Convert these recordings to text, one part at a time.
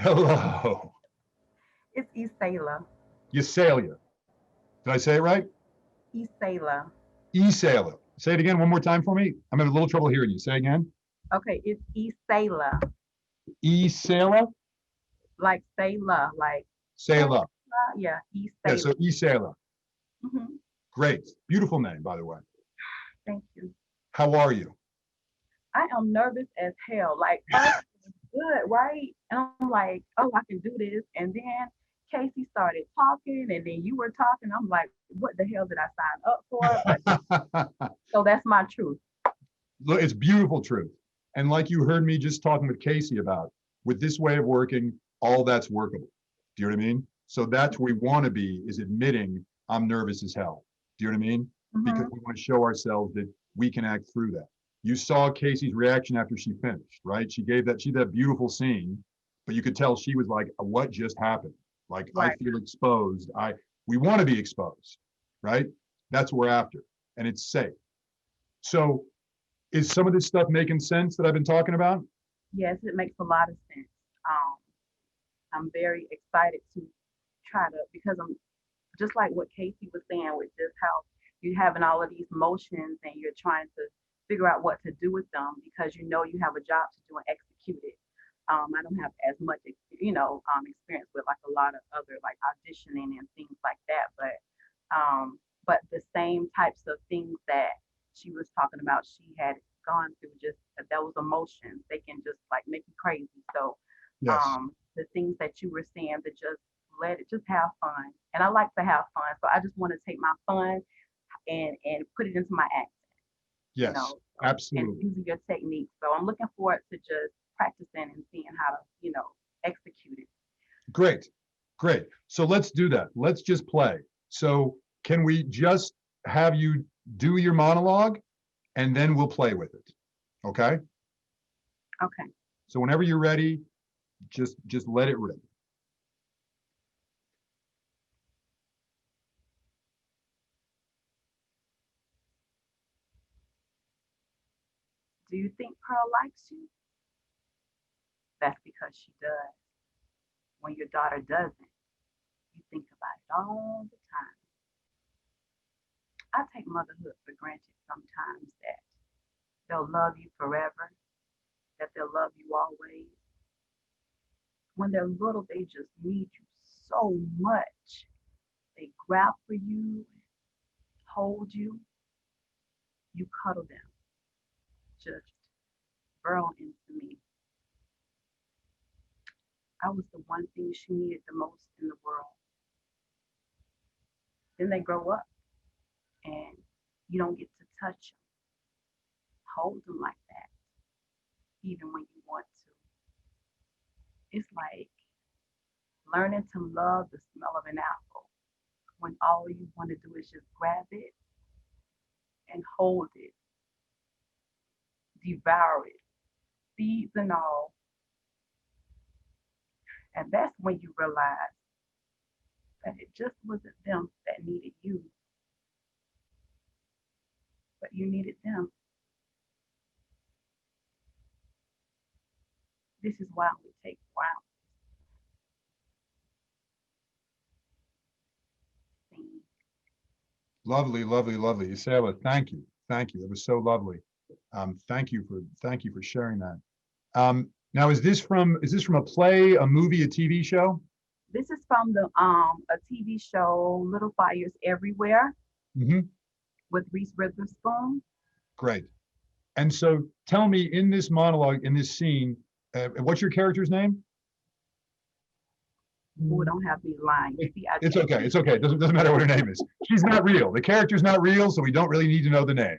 Hello. It's Ysela. Yselia. Did I say it right? Ysela. Ysela. Say it again one more time for me. I'm having a little trouble hearing you. Say again. Okay, it's Ysela. Ysela? Like Sayla, like Sayla. Sela. Yeah, Yeah, Ysela. so Ysela. Hmm. Great. Beautiful name, by the way. Thank you. How are you? I am nervous as hell. Like first it was good, right? And I'm like, oh, I can do this. And then Casey started talking, and then you were talking. I'm like, what the hell did I sign up for? But so that's my truth. Look, it's beautiful truth. And like you heard me just talking with Casey about, with this way of working, all that's workable. Do you know what I mean? So that's where we want to be, is admitting I'm nervous as hell. Do you know what I mean? Because Hmm. we want to show ourselves that we can act through that. You saw Casey's reaction after she finished, right? She did that beautiful scene, but you could tell she was like, what just happened? Like, I Right. feel exposed. We want to be exposed, right? That's what we're after. And it's safe. So is some of this stuff making sense that I've been talking about? Yes, it makes a lot of sense. Um, I'm very excited to try to because I'm just like what Casey was saying with just how you're having all of these motions and you're trying to figure out what to do with them because you know you have a job to do and execute it. I don't have as much, experience with like a lot of other like auditioning and things like that, but the same types of things that she was talking about, she had gone through just those emotions. They can just like make you crazy. So Yes. the things that you were saying to just let it just have fun. And I like to have fun. So I just want to take my fun and put it into my act, Yes. and Absolutely. using your technique. So I'm looking forward to just practicing and seeing how to, execute it. Great. Great. So let's do that. Let's just play. So can we just have you do your monologue and then we'll play with it? Okay. Okay. So whenever you're ready, just let it rip. Do you think Pearl likes you? That's because she does. When your daughter doesn't, you think about it all the time. I take motherhood for granted sometimes that they'll love you forever, that they'll love you always. When they're little, they just need you so much. They grab for you, hold you, you cuddle them, just burrow into me. I was the one thing she needed the most in the world. Then they grow up and you don't get to touch them, hold them like that, even when you want to. It's like learning to love the smell of an apple when all you want to do is just grab it and hold it, devour it, seeds and all. And that's when you realize that it just wasn't them that needed you, but you needed them. This is why we take ground scene. Lovely, lovely, lovely. Ysela, thank you. Thank you. It was so lovely. Thank you for sharing that. Now is this from a play, a movie, a TV show? This is from the a TV show, Little Fires Everywhere, Hmm. with Reese Witherspoon. Great. And so tell me in this monologue, in this scene, what's your character's name? Oh, don't have me lying. You see, I It's can't. okay. It's okay. It doesn't matter what her name is. She's not real. The character's not real, so we don't really need to know the name.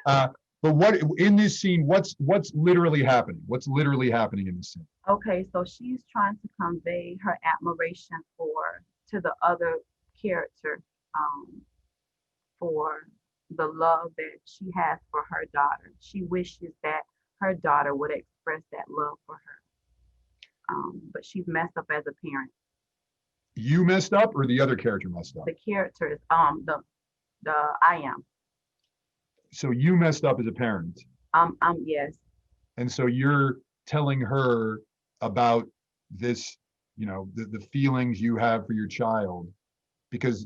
Uh, but what in this scene, what's literally happening? What's literally happening in this scene? Okay, so she's trying to convey her admiration for to the other character, um, for the love that she has for her daughter. She wishes that her daughter would express that love for her, but she's messed up as a parent. You messed up or the other character messed up? The character is the I am. So you messed up as a parent. Yes. And so you're telling her about this you know, the feelings you have for your child, because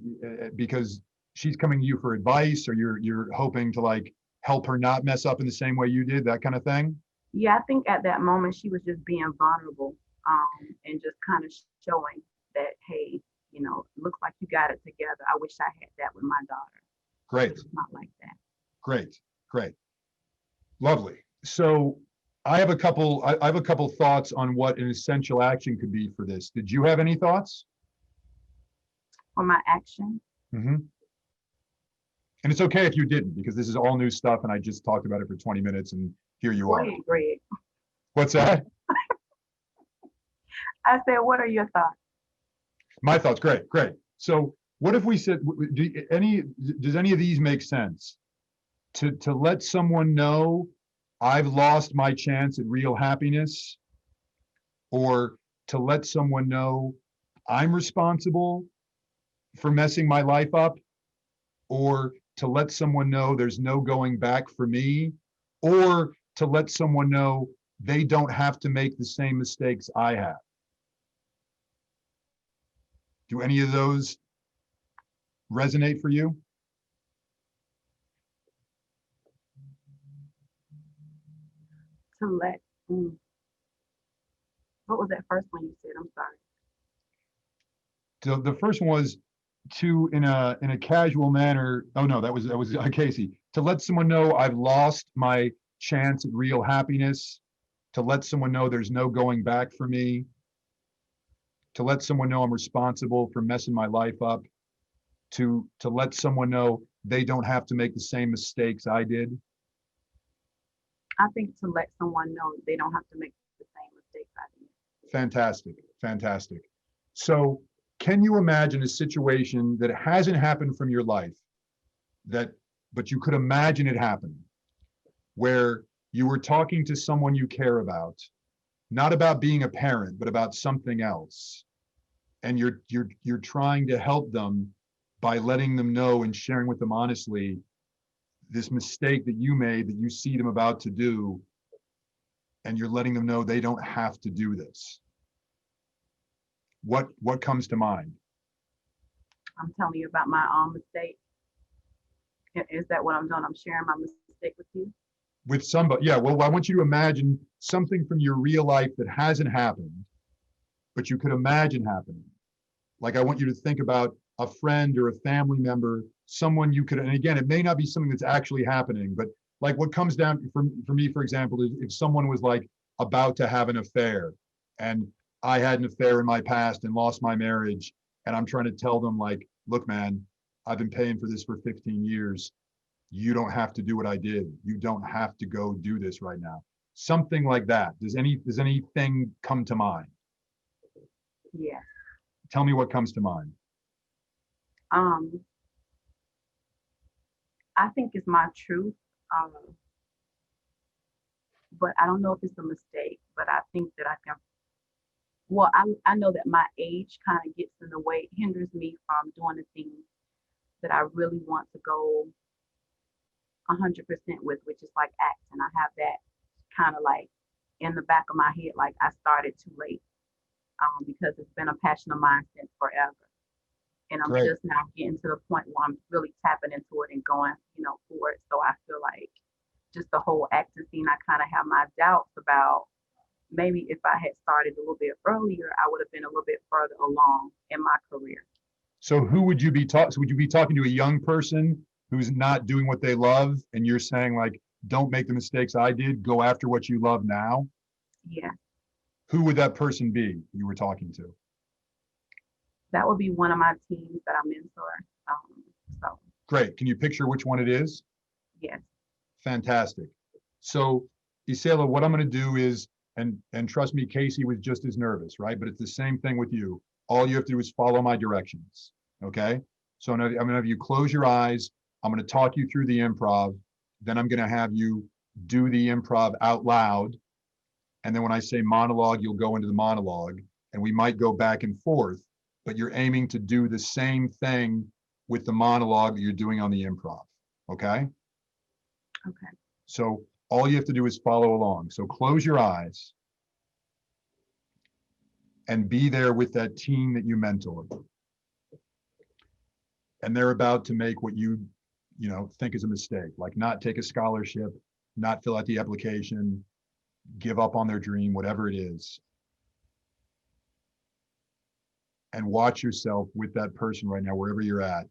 she's coming to you for advice, or you're hoping to like help her not mess up in the same way you did, that kind of thing? Yeah, I think at that moment she was just being vulnerable, and just kind of showing that, hey, looks like you got it together. I wish I had that with my daughter. Great, It's not like that. great, great. Lovely. So I have a couple thoughts on what an essential action could be for this. Did you have any thoughts? For my action, Mm-hmm. And it's okay if you didn't, because this is all new stuff and I just talked about it for 20 minutes and here you go are. ahead, Greg. What's that? I said, what are your thoughts? My thoughts. Great, great. So what if we said, does any of these make sense? To let someone know I've lost my chance at real happiness, or to let someone know I'm responsible for messing my life up, or to let someone know there's no going back for me, or to let someone know they don't have to make the same mistakes I have. Do any of those resonate for you? To let, what was that first one you said? I'm sorry. So the first one was to, in a casual manner. Oh no, that was Casey. To let someone know I've lost my chance at real happiness. To let someone know there's no going back for me. To let someone know I'm responsible for messing my life up. To let someone know they don't have to make the same mistakes I did. I think to let someone know they don't have to make the same mistakes I did. Fantastic, fantastic. So can you imagine a situation that hasn't happened from your life, but you could imagine it happening, where you were talking to someone you care about, not about being a parent, but about something else, and you're trying to help them by letting them know and sharing with them honestly this mistake that you made, that you see them about to do, and you're letting them know they don't have to do this. What comes to mind? I'm telling you about my own mistake. Is that what I'm doing? I'm sharing my mistake with you? With somebody, yeah. Well, I want you to imagine something from your real life that hasn't happened, but you could imagine happening. Like, I want you to think about a friend or a family member, someone you could, and again, it may not be something that's actually happening, but like what comes down for me, for example, is if someone was like about to have an affair, and I had an affair in my past and lost my marriage, and I'm trying to tell them like, look, man, I've been paying for this for 15 years. You don't have to do what I did. You don't have to go do this right now. Something like that. Does anything come to mind? Yeah. Tell me what comes to mind. Um, I think it's my truth. Um, but I don't know if it's a mistake, but I think that I can, well, I know that my age kind of gets in the way, hinders me from doing the things that I really want to go 100% with, which is like acting. I have that kind of like in the back of my head, like I started too late, because it's been a passion of mine since forever. And I'm Great. just now getting to the point where I'm really tapping into it and going, for it. So I feel like just the whole acting scene, I kind of have my doubts about maybe if I had started a little bit earlier, I would have been a little bit further along in my career. So who would you be talking? So would you be talking to a young person who's not doing what they love, and you're saying like, don't make the mistakes I did, go after what you love now? Yeah, Who would that person be you were talking to? that would be one of my teams that I mentor. So Great. Can you picture which one it is? yes, Fantastic. So Ysela, what I'm going to do is, and trust me, Casey was just as nervous, right? But it's the same thing with you. All you have to do is follow my directions. Okay. So I'm going to have you close your eyes. I'm going to talk you through the improv. Then I'm going to have you do the improv out loud. And then when I say monologue, you'll go into the monologue, and we might go back and forth, but you're aiming to do the same thing with the monologue that you're doing on the improv. Okay. okay. So all you have to do is follow along. So close your eyes. and be there with that teen that you mentor. And they're about to make what you think is a mistake, like not take a scholarship, not fill out the application, give up on their dream, whatever it is. And watch yourself with that person right now, wherever you're at.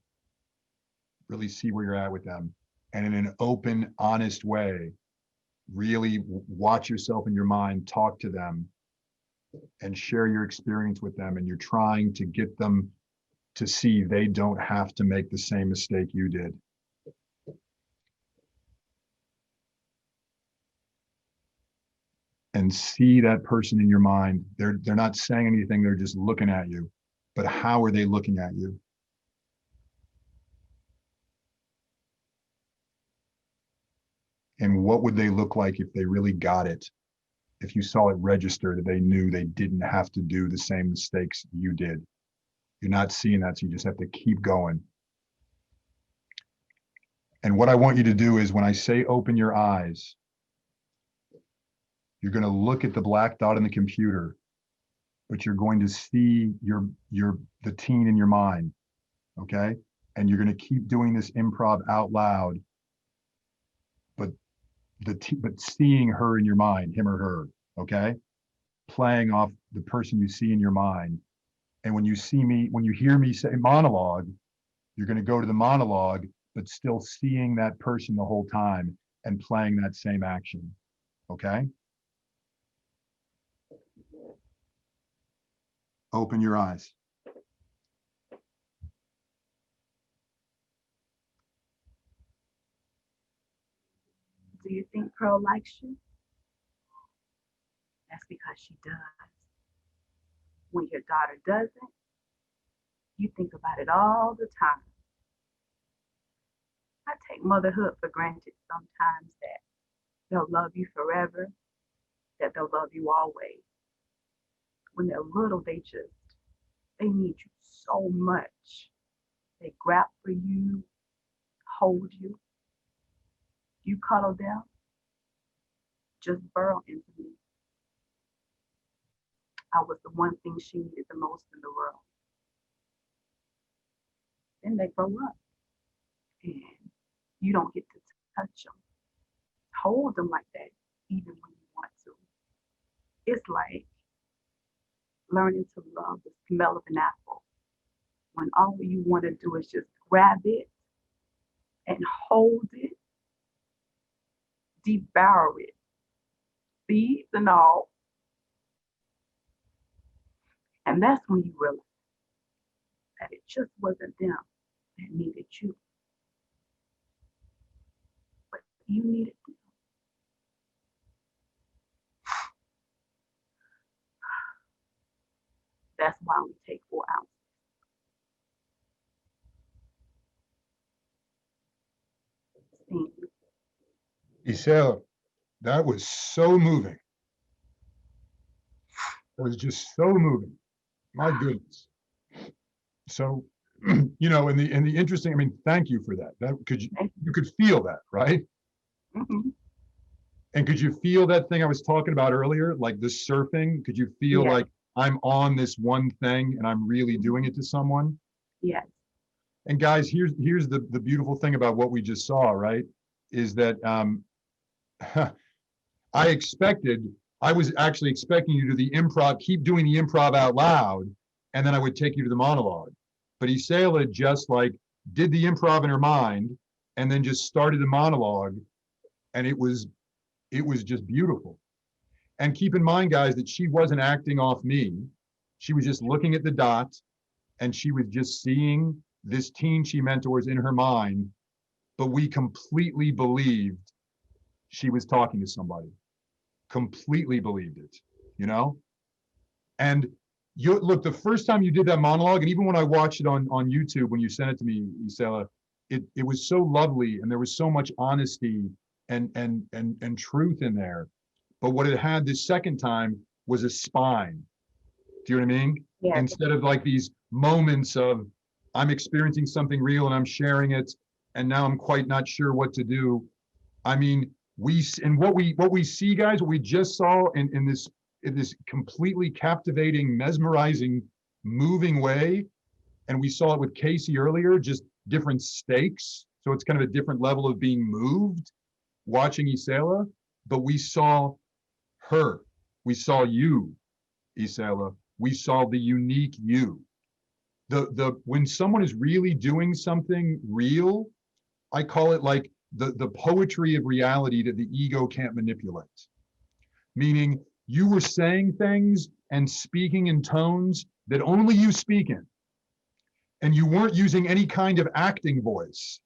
Really see where you're at with them. And in an open, honest way, really watch yourself in your mind, talk to them, and share your experience with them. And you're trying to get them to see they don't have to make the same mistake you did. And see that person in your mind. They're not saying anything, they're just looking at you. But how are they looking at you? And what would they look like if they really got it? If you saw it register that they knew they didn't have to do the same mistakes you did. You're not seeing that, so you just have to keep going. And what I want you to do is when I say open your eyes, you're going to look at the black dot in the computer, but you're going to see the teen in your mind, okay? And you're going to keep doing this improv out loud, but seeing her in your mind, him or her, okay? Playing off the person you see in your mind. And when you hear me say monologue, you're going to go to the monologue, but still seeing that person the whole time and playing that same action, okay? Open your eyes. Do you think Pearl likes you? That's because she does. When your daughter doesn't, you think about it all the time. I take motherhood for granted sometimes, that they'll love you forever, that they'll love you always. When they're little, they need you so much. They grab for you, hold you. You cuddle them, just burrow into me. I was the one thing she needed the most in the world. Then they grow up, and you don't get to touch them, hold them like that, even when you want to. It's like learning to love the smell of an apple, when all you want to do is just grab it and hold it, devour it, seeds and all. And that's when you realize that it just wasn't them that needed you, but you needed them. That's why we take 4 ounces. Ysela, that was so moving. It was just so moving. My goodness. So, and the interesting, I mean, thank you for that. That you could feel that, right? Mm-hmm. And could you feel that thing I was talking about earlier, like the surfing? Could you feel like I'm on this one thing and I'm really doing it to someone? Yes. And guys, here's the beautiful thing about what we just saw, right? Is that I was actually expecting you to do the improv, keep doing the improv out loud, and then I would take you to the monologue. But Ysela just like did the improv in her mind and then just started the monologue, and it was just beautiful. And keep in mind, guys, that she wasn't acting off me. She was just looking at the dot, and she was just seeing this teen she mentors in her mind, but we completely believed she was talking to somebody. Completely believed it, And you look, the first time you did that monologue, and even when I watched it on YouTube, when you sent it to me, Ysela, it was so lovely, and there was so much honesty and truth in there. But what it had this second time was a spine. Do you know what I mean? Yeah. Instead of like these moments of I'm experiencing something real and I'm sharing it, and now I'm quite not sure what to do. I mean, what we see, guys, what we just saw in in this completely captivating, mesmerizing, moving way. And we saw it with Casey earlier, just different stakes. So it's kind of a different level of being moved watching Ysela, but we saw her. We saw you, Ysela. We saw the unique you. When someone is really doing something real, I call it like the poetry of reality that the ego can't manipulate. Meaning you were saying things and speaking in tones that only you speak in. And you weren't using any kind of acting voice.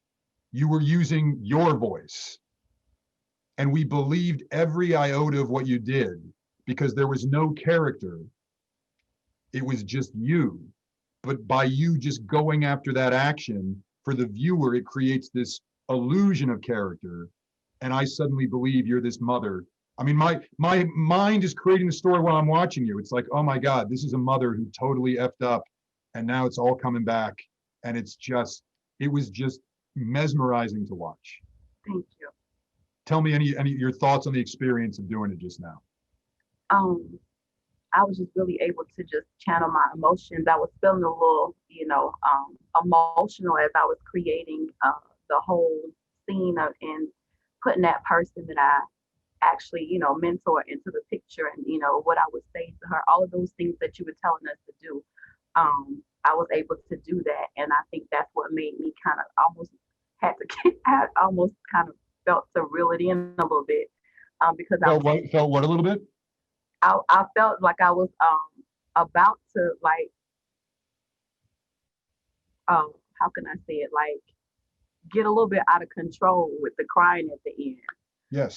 You were using your voice. And we believed every iota of what you did because there was no character. It was just you. But by you just going after that action, for the viewer, it creates this illusion of character. And I suddenly believe you're this mother. I mean, my mind is creating the story while I'm watching you. It's like, oh my God, this is a mother who totally effed up. And now it's all coming back. And it was just mesmerizing to watch. Thank you. Tell me any your thoughts on the experience of doing it just now. I was just really able to just channel my emotions. I was feeling a little, emotional as I was creating the whole scene and putting that person that I actually, mentor into the picture, and what I would say to her, all of those things that you were telling us to do. I was able to do that, and I think that's what made me kind of almost I almost kind of felt to reel it in a little bit, because felt what a little bit? I felt like I was about to how can I say it, like get a little bit out of control with the crying at the end. Yes.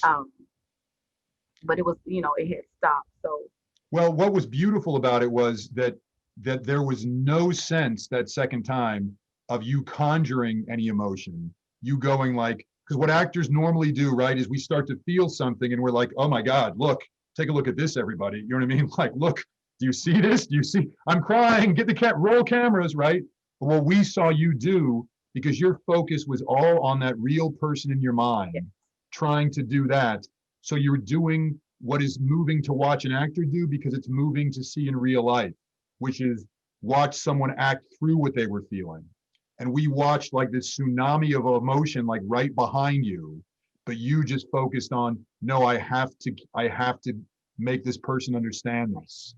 But it was, it had stopped. So well, what was beautiful about it was that there was no sense that second time of you conjuring any emotion, you going like, because what actors normally do, right, is we start to feel something and we're like, oh my God, look, take a look at this, everybody. You know what I mean? Like, look, do you see this? Do you see? I'm crying, get the roll cameras, right? But what we saw you do, because your focus was all on that real person in your mind, trying to do that. So you're doing what is moving to watch an actor do because it's moving to see in real life, which is watch someone act through what they were feeling. And we watched like this tsunami of emotion, like right behind you, but you just focused on, no, I have to make this person understand this.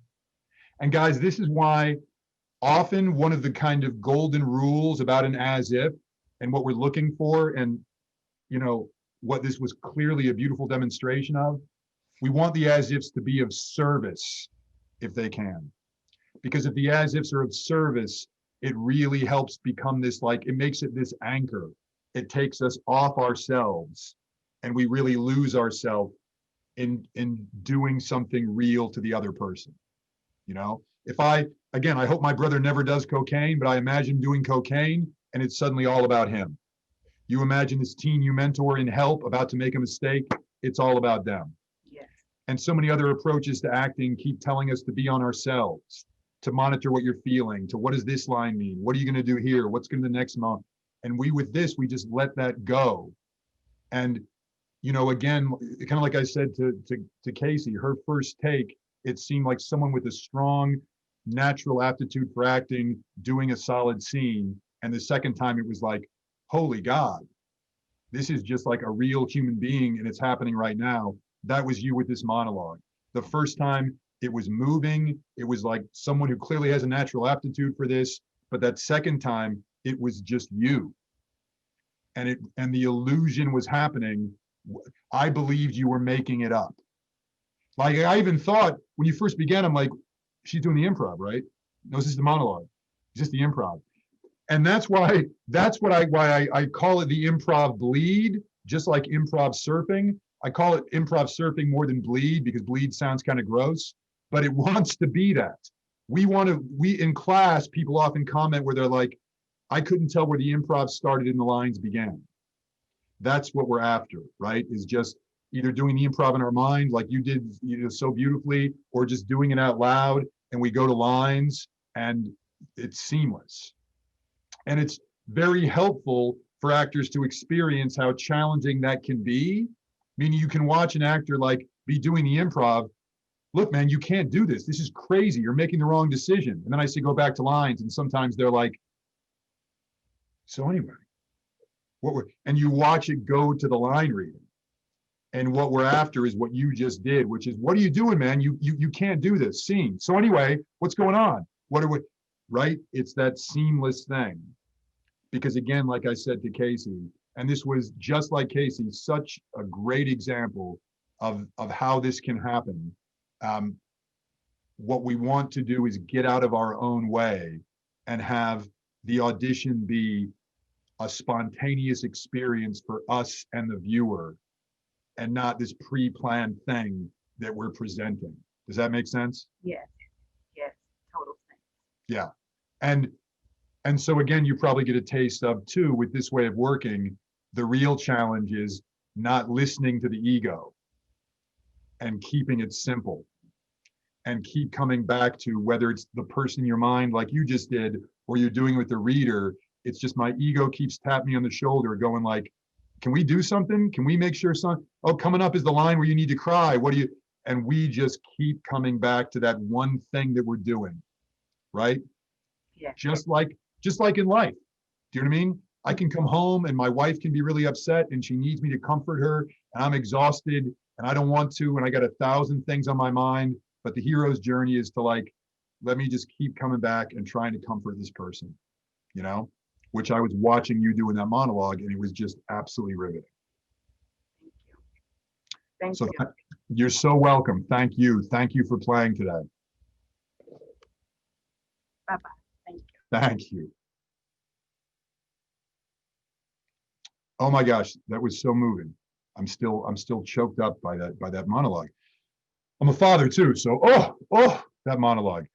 And guys, this is why often one of the kind of golden rules about an as if and what we're looking for, and what this was clearly a beautiful demonstration of, we want the as ifs to be of service if they can. Because if the as ifs are of service, it really helps become this, like, it makes it this anchor. It takes us off ourselves and we really lose ourselves in doing something real to the other person. If I hope my brother never does cocaine, but I imagine doing cocaine and it's suddenly all about him. You imagine this teen you mentor in help about to make a mistake, it's all about them. Yes. And so many other approaches to acting keep telling us to be on ourselves, to monitor what you're feeling, to what does this line mean? What are you going to do here? What's going to the next month? And with this, we just let that go. And, again, kind of like I said to Casey, her first take, it seemed like someone with a strong natural aptitude for acting, doing a solid scene. And the second time it was like, holy God, this is just like a real human being and it's happening right now. That was you with this monologue. The first time it was moving. It was like someone who clearly has a natural aptitude for this. But that second time, it was just you. And the illusion was happening. I believed you were making it up. Like I even thought when you first began, I'm like, she's doing the improv, right? No, this is the monologue. It's just the improv. And that's why I call it the improv bleed, just like improv surfing. I call it improv surfing more than bleed because bleed sounds kind of gross, but it wants to be that. We in class, people often comment where they're like, I couldn't tell where the improv started and the lines began. That's what we're after, right? Is just either doing the improv in our mind like you did so beautifully, or just doing it out loud and we go to lines and it's seamless. And it's very helpful for actors to experience how challenging that can be. Meaning you can watch an actor like be doing the improv look, man, you can't do this. This is crazy. You're making the wrong decision. And then I say, go back to lines. And sometimes they're like, so anyway, and you watch it go to the line reading. And what we're after is what you just did, which is, what are you doing, man? You can't do this scene. So anyway, what's going on? What are we, right? It's that seamless thing. Because again, like I said to Casey, and this was just like Casey, such a great example of how this can happen. What we want to do is get out of our own way and have the audition be a spontaneous experience for us and the viewer, and not this pre-planned thing that we're presenting. Does that make sense? Yes, yes, total sense. Yeah. And so again, you probably get a taste of too, with this way of working, the real challenge is not listening to the ego and keeping it simple, and keep coming back to whether it's the person in your mind, like you just did, or you're doing with the reader. It's just my ego keeps tapping me on the shoulder going like, can we do something? Can we make sure oh, coming up is the line where you need to cry. What do you, and we just keep coming back to that one thing that we're doing, right? Yeah. Just like in life. Do you know what I mean? I can come home and my wife can be really upset and she needs me to comfort her, and I'm exhausted and I don't want to, and I got 1,000 things on my mind. But the hero's journey is to like, let me just keep coming back and trying to comfort this person, you know, which I was watching you do in that monologue, and it was just absolutely riveting. Thank you. Thank you. You're so welcome. Thank you. Thank you for playing today. Bye-bye. Thank you. Thank you. Oh my gosh, that was so moving. I'm still choked up by that monologue. I'm a father too, so that monologue.